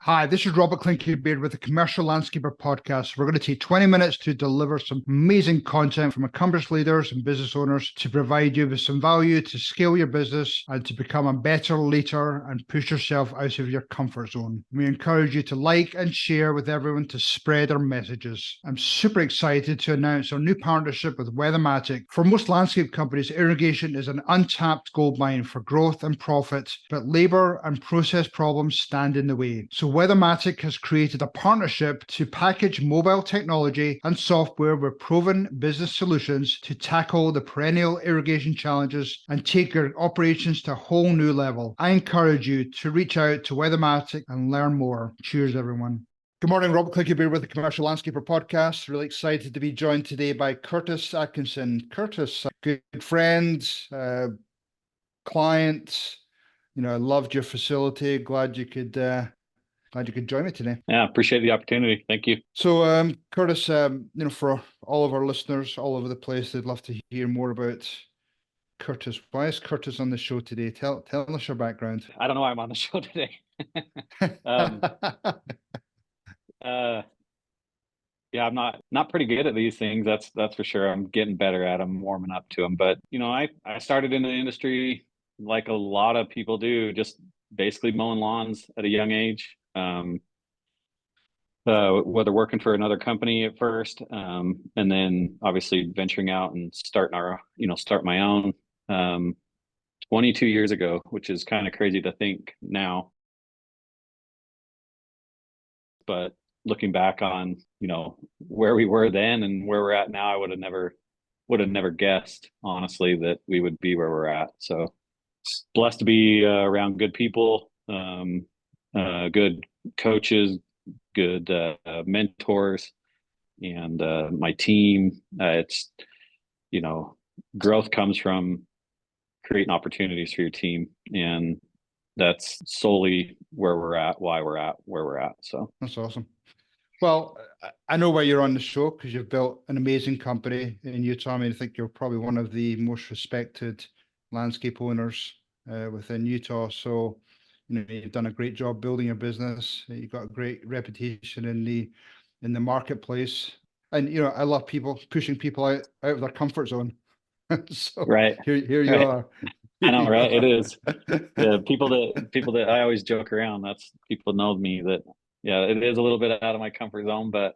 Hi, this is Robert Clinky-Beard with the Commercial Landscaper podcast. We're going to take 20 minutes to deliver some amazing content from accomplished leaders and business owners to provide you with some value to scale your business and to become a better leader and push yourself out of your comfort zone. We encourage you to like and share with everyone to spread our messages. I'm super excited to announce our new partnership with Weathermatic. For most landscape companies, irrigation is an untapped gold mine for growth and profit, but labor and process problems stand in the way. So Weathermatic has created a partnership to package mobile technology and software with proven business solutions to tackle the perennial irrigation challenges and take your operations to a whole new level. I encourage you to reach out to Weathermatic and learn more. Cheers, everyone. Good morning, Robert Clinky-Beard with the Commercial Landscaper podcast. Really excited to be joined today by Curtis Atkinson. Curtis, good friend, client. I loved your facility. Glad you could join me today. Yeah, appreciate the opportunity. Thank you. So, Curtis, for all of our listeners all over the place, they'd love to hear more about Curtis. Why is Curtis on the show today? Tell us your background. I don't know why I'm on the show today. Yeah, I'm not pretty good at these things. That's for sure. I'm getting better at them, warming up to them. But I started in the industry like a lot of people do, just basically mowing lawns at a young age. Whether working for another company at first, and then obviously venturing out and start my own 22 years ago, which is kind of crazy to think now. But looking back on, where we were then and where we're at now, I would have never guessed, honestly, that we would be where we're at. So blessed to be around good people, good coaches, good mentors, and my team. It's growth comes from creating opportunities for your team, and that's solely where we're at, why we're at where we're at. So that's awesome. Well, I know why you're on the show, because you've built an amazing company in Utah. I mean, I think you're probably one of the most respected landscape owners within Utah. So you've done a great job building your business. You've got a great reputation in the marketplace. And I love pushing people out of their comfort zone. So right here you right. are. I know, right? It is. Yeah, people that I always joke around, that's people know me that, yeah, it is a little bit out of my comfort zone, but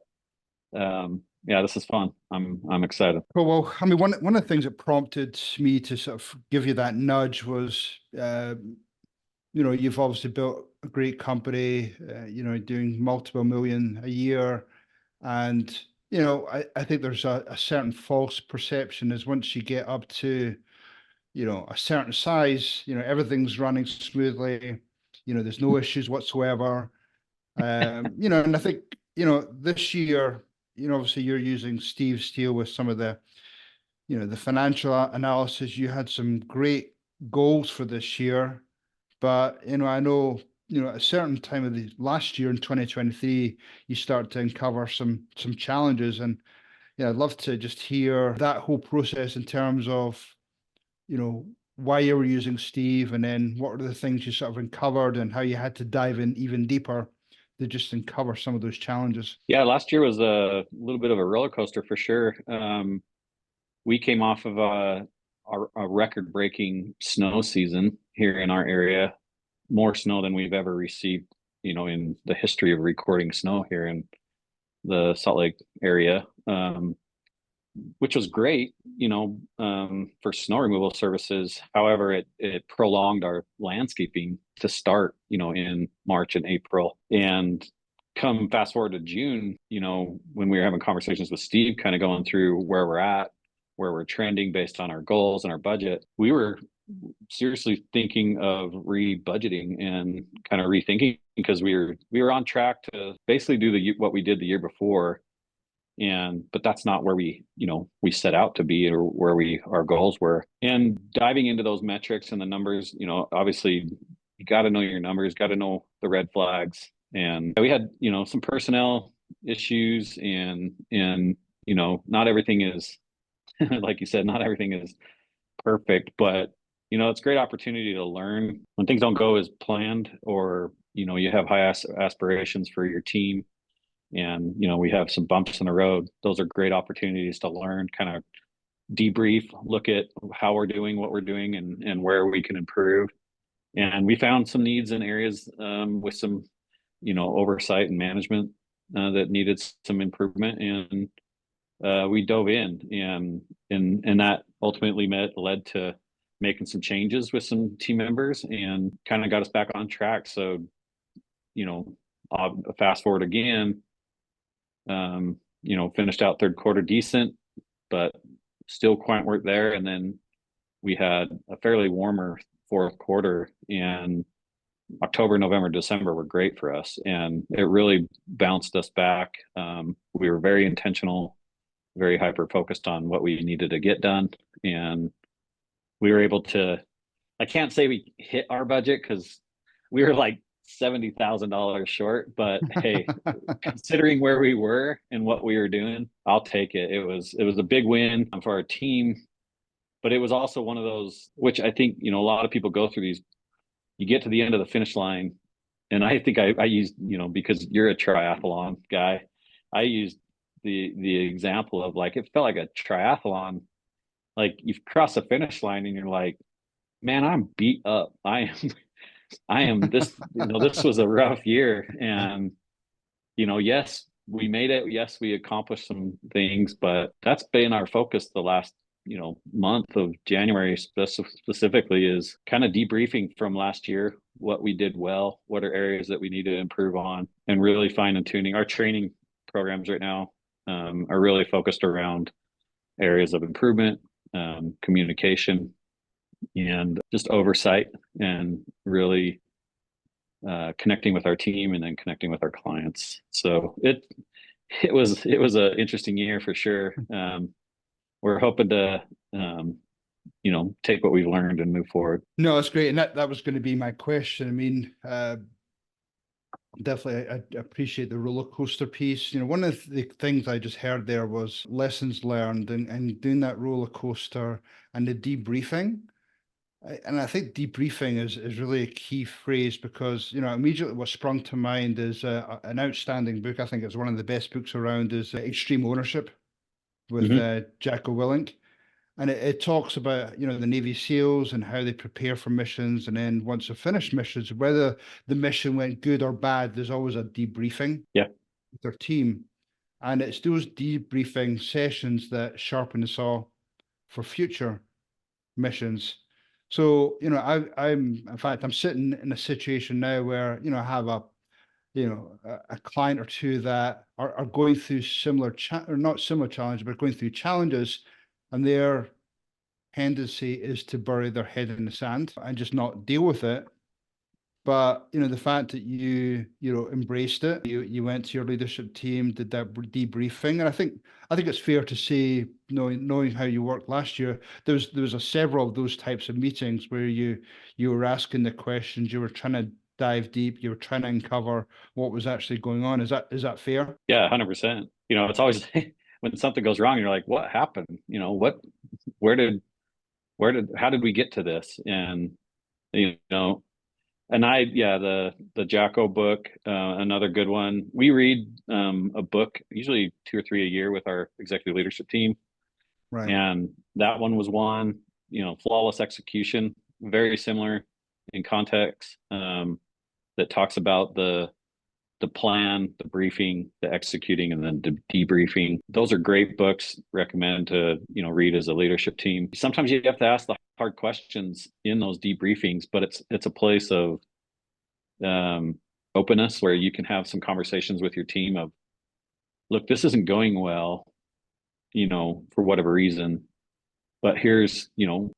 yeah, this is fun. I'm excited. Cool. Well, I mean, one of the things that prompted me to sort of give you that nudge was, you've obviously built a great company, doing multiple million a year. And, I think there's a certain false perception is once you get up to, a certain size, everything's running smoothly, there's no issues whatsoever. And I think, this year, obviously you're using Steve Steele with some of the, the financial analysis. You had some great goals for this year, but, I know, at a certain time of the last year in 2023, you start to uncover some challenges. And, I'd love to just hear that whole process in terms of, why you were using Steve, and then what were the things you sort of uncovered and how you had to dive in even deeper to just uncover some of those challenges. Yeah, last year was a little bit of a roller coaster for sure. We came off of a record-breaking snow season here in our area, more snow than we've ever received, in the history of recording snow here in the Salt Lake area, which was great, for snow removal services. However, it prolonged our landscaping to start, in March and April. And come fast forward to June, when we were having conversations with Steve, kind of going through where we're at, where we're trending based on our goals and our budget, we were seriously thinking of re-budgeting and kind of rethinking, because we were on track to basically do what we did the year before. But that's not where we set out to be, or where our goals were. And diving into those metrics and the numbers, obviously you got to know your numbers, got to know the red flags. And we had, some personnel issues, and not everything is, like you said, not everything is perfect, but it's a great opportunity to learn when things don't go as planned, or you have high aspirations for your team, and we have some bumps in the road. Those are great opportunities to learn, kind of debrief, look at how we're doing, what we're doing, and where we can improve. And we found some needs in areas with some oversight and management that needed some improvement, and we dove in, and that ultimately led to making some changes with some team members and kind of got us back on track. So I'll fast forward again, finished out third quarter decent, but still quite weren't there. And then we had a fairly warmer fourth quarter, and October, November, December were great for us, and it really bounced us back. We were very intentional, very hyper focused on what we needed to get done, and we were able to, I can't say we hit our budget because we were like $70,000 short, but hey, considering where we were and what we were doing, I'll take it. It was a big win for our team, but it was also one of those, which I think, a lot of people go through these. You get to the end of the finish line, and I think I used, because you're a triathlon guy, I used the example of, like, it felt like a triathlon. Like, you've crossed the finish line and you're like, man, I'm beat up. I am this, this was a rough year. And, yes, we made it. Yes, we accomplished some things, but that's been our focus the last, month of January specifically, is kind of debriefing from last year, what we did well, what are areas that we need to improve on, and really fine tuning. Our training programs right now are really focused around areas of improvement, communication, and just oversight, and really connecting with our team, and then connecting with our clients. So it was an interesting year for sure. We're hoping to take what we've learned and move forward. No, that's great. And that was going to be my question. I mean, definitely, I appreciate the roller coaster piece. One of the things I just heard there was lessons learned, and doing that roller coaster and the debriefing. And I think debriefing is really a key phrase, because, immediately what sprung to mind is an outstanding book. I think it's one of the best books around, is Extreme Ownership with Jocko Willink. And it talks about, the Navy SEALs and how they prepare for missions. And then once they finish missions, whether the mission went good or bad, there's always a debriefing with their team. And it's those debriefing sessions that sharpen the saw for future missions. So, I'm sitting in a situation now where, I have a client or two that are going through or not similar challenges, but going through challenges, and their tendency is to bury their head in the sand and just not deal with it. But, the fact that you embraced it, you went to your leadership team, did that debriefing. And I think it's fair to say, knowing how you worked last year, there was several of those types of meetings where you were asking the questions, you were trying to dive deep, you were trying to uncover what was actually going on. Is that fair? Yeah, 100%. It's always when something goes wrong, you're like, what happened? How did we get to this? And, and the Jocko book, another good one. We read a book, usually 2 or 3 a year, with our executive leadership team. Right. And that one was one, Flawless Execution, very similar in context, that talks about the plan, the briefing, the executing, and then the debriefing. Those are great books. Recommend to read as a leadership team. Sometimes you have to ask the hard questions in those debriefings, but it's a place of openness where you can have some conversations with your team of, look, this isn't going well, for whatever reason, but here's,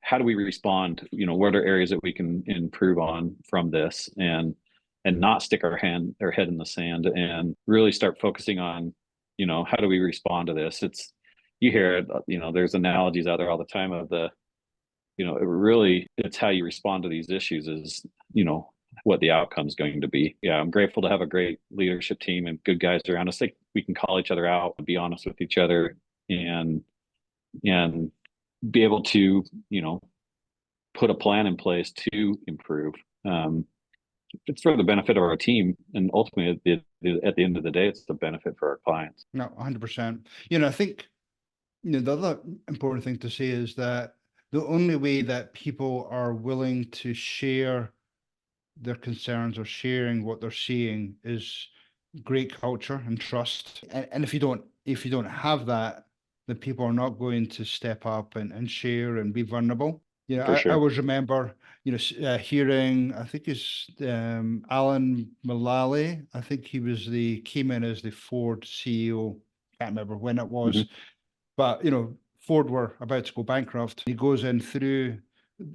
how do we respond? What are areas that we can improve on from this, and not stick our head in the sand, and really start focusing on, how do we respond to this? You hear it, there's analogies out there all the time of it's how you respond to these issues is, what the outcome is going to be. Yeah, I'm grateful to have a great leadership team and good guys around us. We can call each other out, be honest with each other, and be able to, put a plan in place to improve. it's for the benefit of our team, and ultimately at the end of the day, it's the benefit for our clients. No, 100%. I think, the other important thing to say is that the only way that people are willing to share their concerns or sharing what they're seeing is great culture and trust. And if you don't have that, then people are not going to step up and share and be vulnerable. For I sure. always remember, hearing, I think it's Alan Mullally. I think came in as the Ford CEO. Can't remember when it was, Hmm. but Ford were about to go bankrupt. He goes in through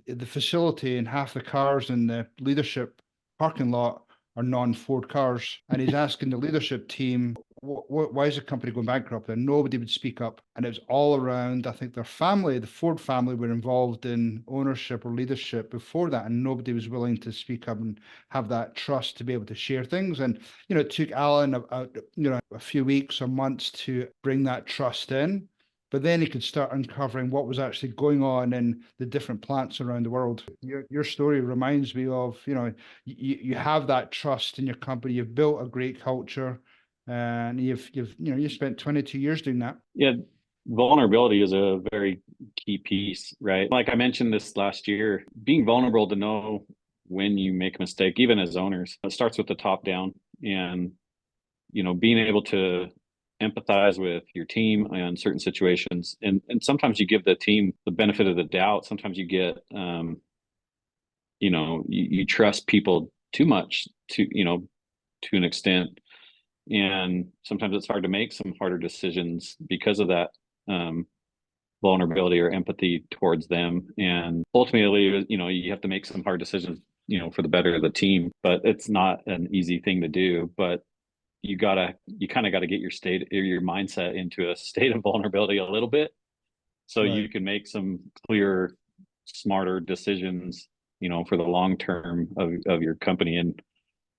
the facility, and half the cars in the leadership parking lot are non-Ford cars. And he's asking the leadership team, why is the company going bankrupt? And nobody would speak up. And it was all around, I think their family, the Ford family, were involved in ownership or leadership before that, and nobody was willing to speak up and have that trust to be able to share things. And it took Alan a few weeks or months to bring that trust in. But then he could start uncovering what was actually going on in the different plants around the world. Your story reminds me of, you have that trust in your company. You've built a great culture, and you spent 22 years doing that. Yeah, vulnerability is a very key piece, right? Like I mentioned this last year, being vulnerable to know when you make a mistake, even as owners, it starts with the top down, and being able to empathize with your team in certain situations, and sometimes you give the team the benefit of the doubt. Sometimes you get you trust people too much to an extent, and sometimes it's hard to make some harder decisions because of that vulnerability or empathy towards them. And ultimately, you have to make some hard decisions, for the better of the team, but it's not an easy thing to do. But you kind of gotta get your mindset into a state of vulnerability a little bit, so Right. you can make some clearer, smarter decisions, for the long term of your company. And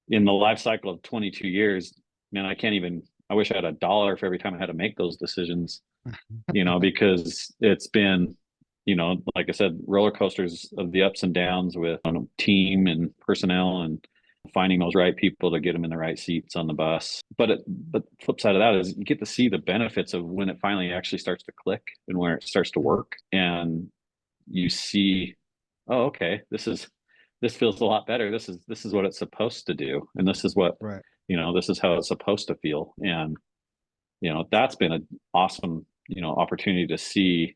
in the life cycle of 22 years, man, I wish I had a dollar for every time I had to make those decisions, because it's been, like I said, roller coasters of the ups and downs with team and personnel, and finding those right people to get them in the right seats on the bus. But the flip side of that is you get to see the benefits of when it finally actually starts to click and where it starts to work, and you see, oh, okay, this feels a lot better. This is what it's supposed to do, and this is what Right. this is how it's supposed to feel. And that's been an awesome opportunity to see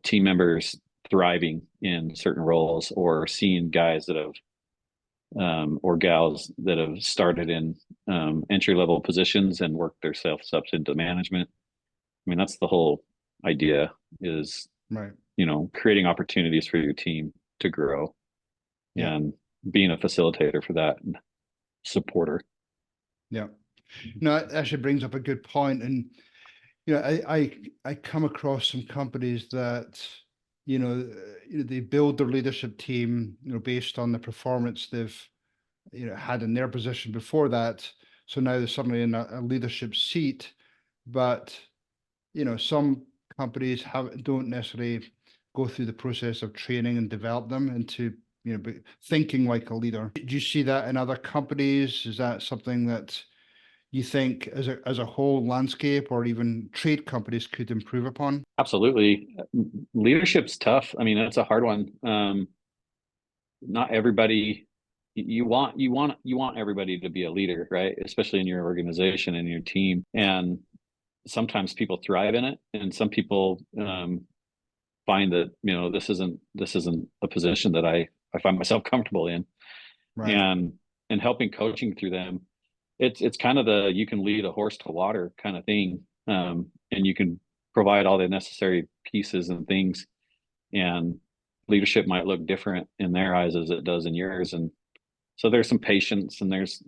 team members thriving in certain roles, or seeing guys that have or gals that have started in entry level positions and worked themselves up into management. I mean, that's the whole idea, is Right. creating opportunities for your team to grow, Yeah. and being a facilitator for that, and supporter. Yeah. No, it actually brings up a good point. And I come across some companies that they build their leadership team based on the performance they've had in their position before that. So now they're suddenly in a leadership seat, but some companies don't necessarily go through the process of training and develop them into thinking like a leader. Do you see that in other companies? Is that something that you think as a whole landscape or even trade companies could improve upon? Absolutely. Leadership's tough. I mean, that's a hard one. Not everybody, you want everybody to be a leader, right? Especially in your organization and your team. And sometimes people thrive in it, and some people find that this isn't a position that I find myself comfortable in. Right. And helping coaching through them, it's kind of the you can lead a horse to water kind of thing, and you can provide all the necessary pieces and things, and leadership might look different in their eyes as it does in yours. And so there's some patience, and there's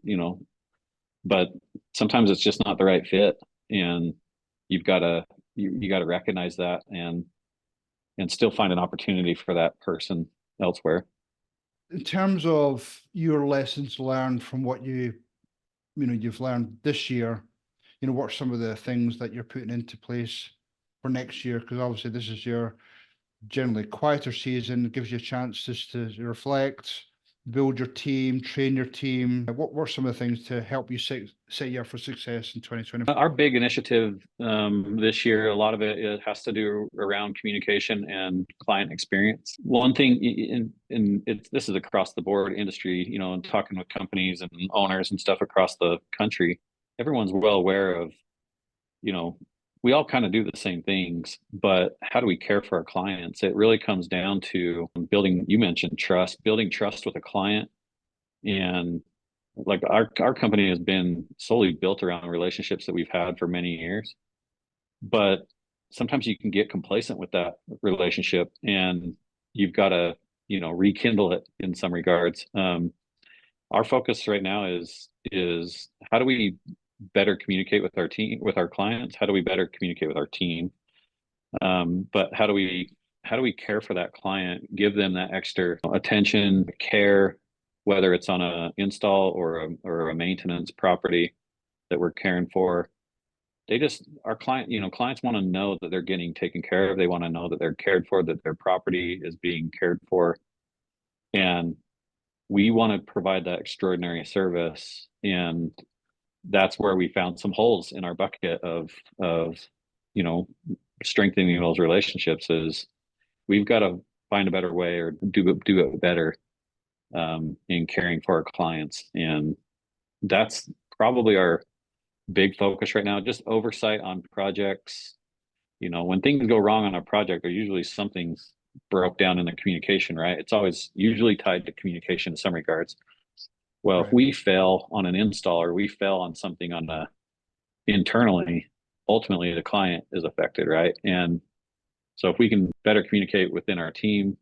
but sometimes it's just not the right fit, and you've got to you got to recognize that, and still find an opportunity for that person elsewhere. In terms of your lessons learned from what you've learned this year, what are some of the things that you're putting into place for next year? Because obviously this is your generally quieter season, gives you a chance just to reflect, build your team, train your team? What were some of the things to help you set you up for success in 2020? Our big initiative this year, a lot of it has to do around communication and client experience. One thing, this is across the board industry, and talking with companies and owners and stuff across the country, everyone's well aware of, we all kind of do the same things, but how do we care for our clients? It really comes down to building, you mentioned trust, building trust with a client. And like our company has been solely built around relationships that we've had for many years, but sometimes you can get complacent with that relationship and you've got to, rekindle it in some regards. Our focus right now is how do we better communicate with our team, with our clients? How do we better communicate with our team? But how do we care for that client, give them that extra attention, care, whether it's on a install or a maintenance property that we're caring for. Our clients want to know that they're getting taken care of. They want to know that they're cared for, that their property is being cared for. And we want to provide that extraordinary service. And that's where we found some holes in our bucket of strengthening those relationships. Is we've got to find a better way or do it better in caring for our clients. And that's probably our big focus right now. Just oversight on projects. When things go wrong on a project, there's usually something broke down in the communication, right? It's always usually tied to communication in some regards. Well, right. If we fail on an install or we fail on something internally, ultimately the client is affected, right? And so if we can better communicate within our team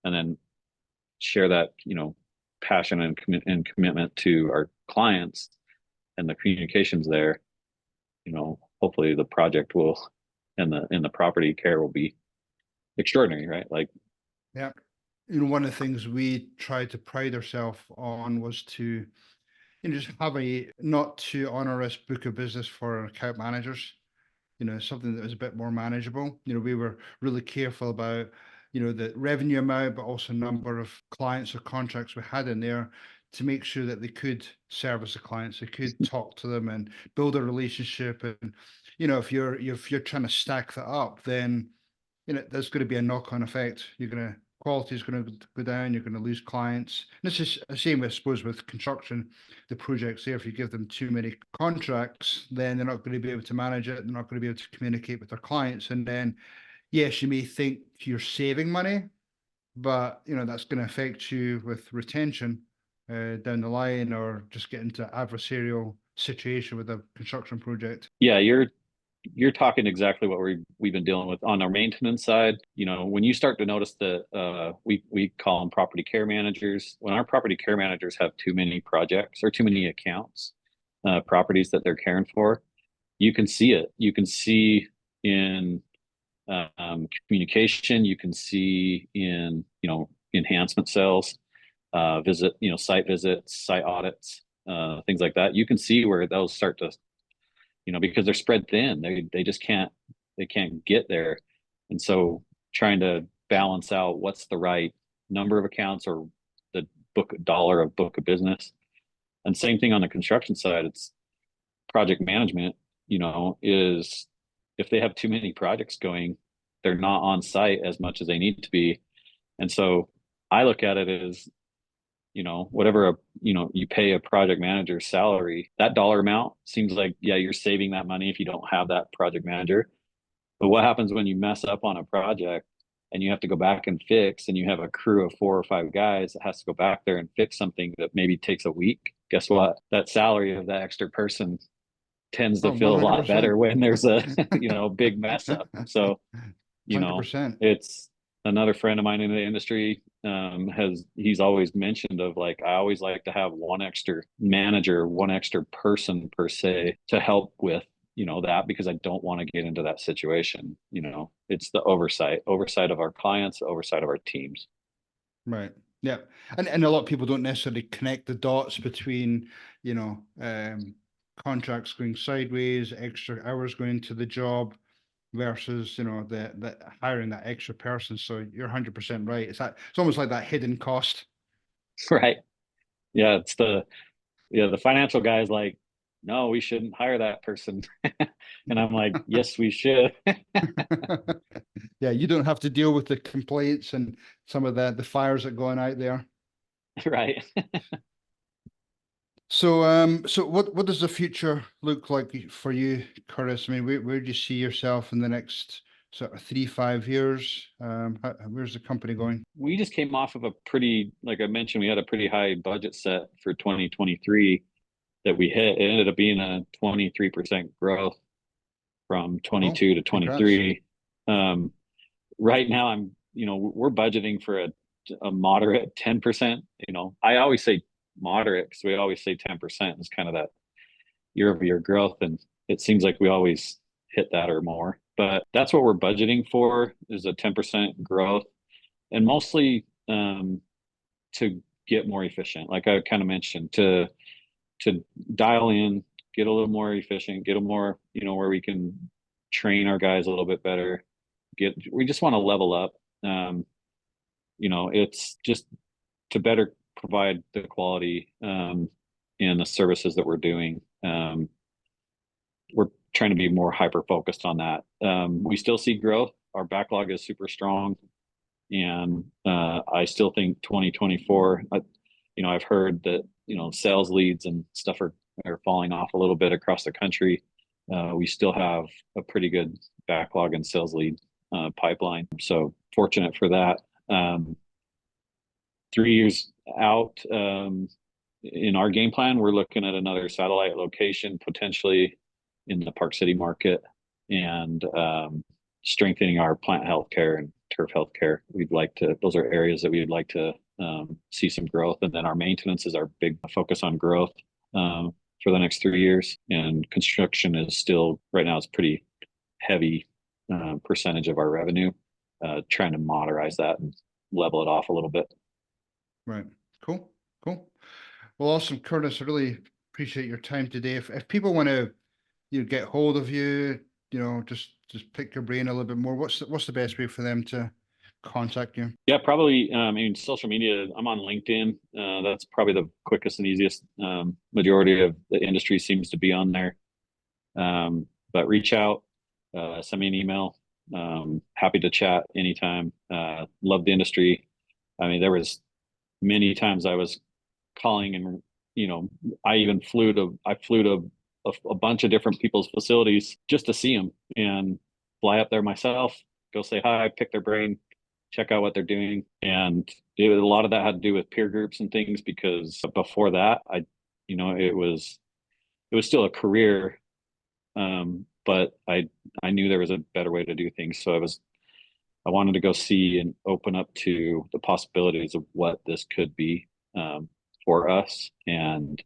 and then share that, passion and commitment to our clients and the communications there, hopefully the project will and the property care will be extraordinary, right? Like, yeah. One of the things we tried to pride ourselves on was to, just have a not too onerous book of business for our account managers, something that was a bit more manageable. We were really careful about, the revenue amount, but also number of clients or contracts we had in there to make sure that they could service the clients, they could talk to them and build a relationship. And, if you're trying to stack that up, then, there's going to be a knock-on effect. Quality is going to go down. You're going to lose clients. And this is the same, I suppose, with construction. The projects there, if you give them too many contracts, then they're not going to be able to manage it. They're not going to be able to communicate with their clients. And then, yes, you may think you're saving money, but that's going to affect you with retention down the line, or just get into adversarial situation with a construction project. Yeah, you're talking exactly what we've been dealing with on our maintenance side. When you start to notice that we call them property care managers. When our property care managers have too many projects or too many accounts, properties that they're caring for, you can see it. You can see in communication. You can see in enhancement sales, site visits, site audits, things like that. You can see where those start to, because they're spread thin. They just can't get there. And so trying to balance out what's the right number of accounts or the dollar of book of business. And same thing on the construction side. It's project management, is if they have too many projects going, they're not on site as much as they need to be. And so I look at it as, whatever, you pay a project manager's salary, that dollar amount seems like, yeah, you're saving that money if you don't have that project manager. But what happens when you mess up on a project and you have to go back and fix, and you have a crew of 4 or 5 guys that has to go back there and fix something that maybe takes a week? Guess what? That salary of that extra person tends to feel 100%. A lot better when there's a, big mess up. So, 100%. It's another friend of mine in the industry he's always mentioned of like, I always like to have one extra manager, one extra person per se to help with, that, because I don't want to get into that situation. It's the oversight of our clients, oversight of our teams. Right. Yeah. And a lot of people don't necessarily connect the dots between, contracts going sideways, extra hours going into the job versus, the hiring that extra person. So you're 100% right. It's almost like that hidden cost. Right. Yeah, the financial guy is like, no, we shouldn't hire that person. And I'm like, yes, we should. Yeah, you don't have to deal with the complaints and some of the fires that go on out there. Right. So what does the future look like for you, Curtis? I mean, where do you see yourself in the next sort of 3, 5 years? Where's the company going? We just came off of a pretty, like I mentioned, we had a pretty high budget set for 2023 that we hit. It ended up being a 23% growth from Oh, 22 to congrats. 23. Right now we're budgeting for a moderate 10%. I always say moderate because we always say 10% is kind of that year over year growth. And it seems like we always hit that or more, but that's what we're budgeting for, is a 10% growth, and mostly to get more efficient. Like I kind of mentioned, to dial in, get a little more efficient, get a more, where we can train our guys a little bit better. We just want to level up. It's just to better provide the quality and the services that we're doing. We're trying to be more hyper focused on that. We still see growth. Our backlog is super strong, and I still think 2024. I've heard that sales leads and stuff are falling off a little bit across the country. We still have a pretty good backlog and sales lead pipeline, so fortunate for that. 3 years out, in our game plan, we're looking at another satellite location potentially in the Park City market, and strengthening our plant healthcare and turf healthcare. Those are areas that we'd like to see some growth. And then our maintenance is our big focus on growth for the next 3 years. And construction is still, right now, it's pretty heavy percentage of our revenue, trying to modernize that and level it off a little bit. Right. Cool. Cool. Well, awesome, Curtis. I really appreciate your time today. If people want to, get hold of you, just pick your brain a little bit more, what's the best way for them to contact you? Yeah, probably. Social media. I'm on LinkedIn. That's probably the quickest and easiest. Majority of the industry seems to be on there. But reach out, send me an email. Happy to chat anytime. Love the industry. There was many times I was calling, and I flew to a bunch of different people's facilities just to see them and fly up there myself, go say hi, pick their brain, check out what they're doing. And a lot of that had to do with peer groups and things, because before that, it was still a career. But I knew there was a better way to do things. So I wanted to go see and open up to the possibilities of what this could be for us. And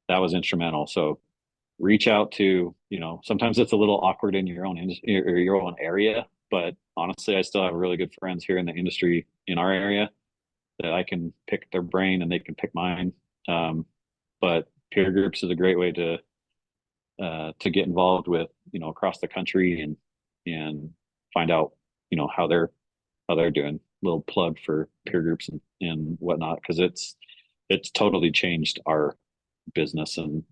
that was instrumental. So reach out to, sometimes it's a little awkward in your own industry or your own area, but honestly, I still have really good friends here in the industry in our area that I can pick their brain and they can pick mine. But peer groups is a great way to get involved with, across the country, and find out, how they're doing. Little plug for peer groups and whatnot, because it's totally changed our business and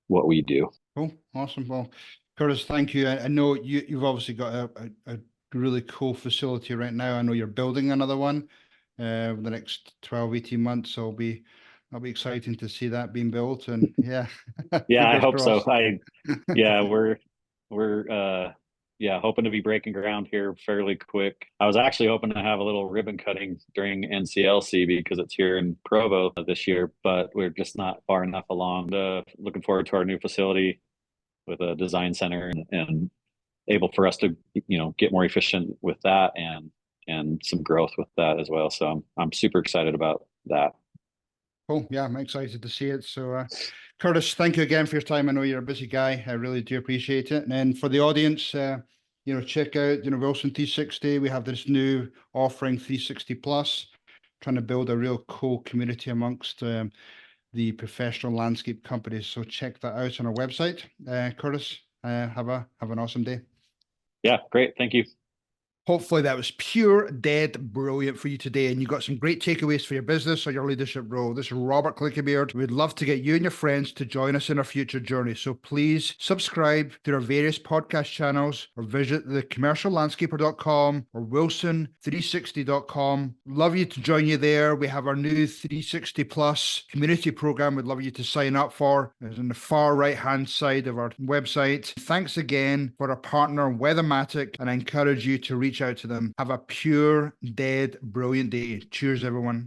what we do. Cool. Awesome. Well, Curtis, thank you. I know you've obviously got a really cool facility right now. I know you're building another one over the next 12, 18 months. So that'll be exciting to see that being built. And yeah, Yeah, I fingers hope so. crossed. Yeah, we're hoping to be breaking ground here fairly quick. I was actually hoping to have a little ribbon cutting during NCLC because it's here in Provo this year, but we're just not far enough along. Looking forward to our new facility with a design center, and able for us to, get more efficient with that, and some growth with that as well. So I'm super excited about that. Cool. Yeah, I'm excited to see it. So, Curtis, thank you again for your time. I know you're a busy guy. I really do appreciate it. And then for the audience, check out, Wilson 360. We have this new offering, 360 Plus, trying to build a real cool community amongst the professional landscape companies. So check that out on our website. Curtis, have an awesome day. Yeah, great. Thank you. Hopefully that was pure, dead, brilliant for you today, and you got some great takeaways for your business or your leadership role. This is Robert Clickybeard. We'd love to get you and your friends to join us in our future journey. So please subscribe to our various podcast channels or visit thecommerciallandscaper.com or wilson360.com. Love you to join you there. We have our new 360 Plus community program. We'd love you to sign up for. It's on the far right-hand side of our website. Thanks again for our partner, Weathermatic, and I encourage you to reach out to them. Have a pure, dead, brilliant day. Cheers, everyone.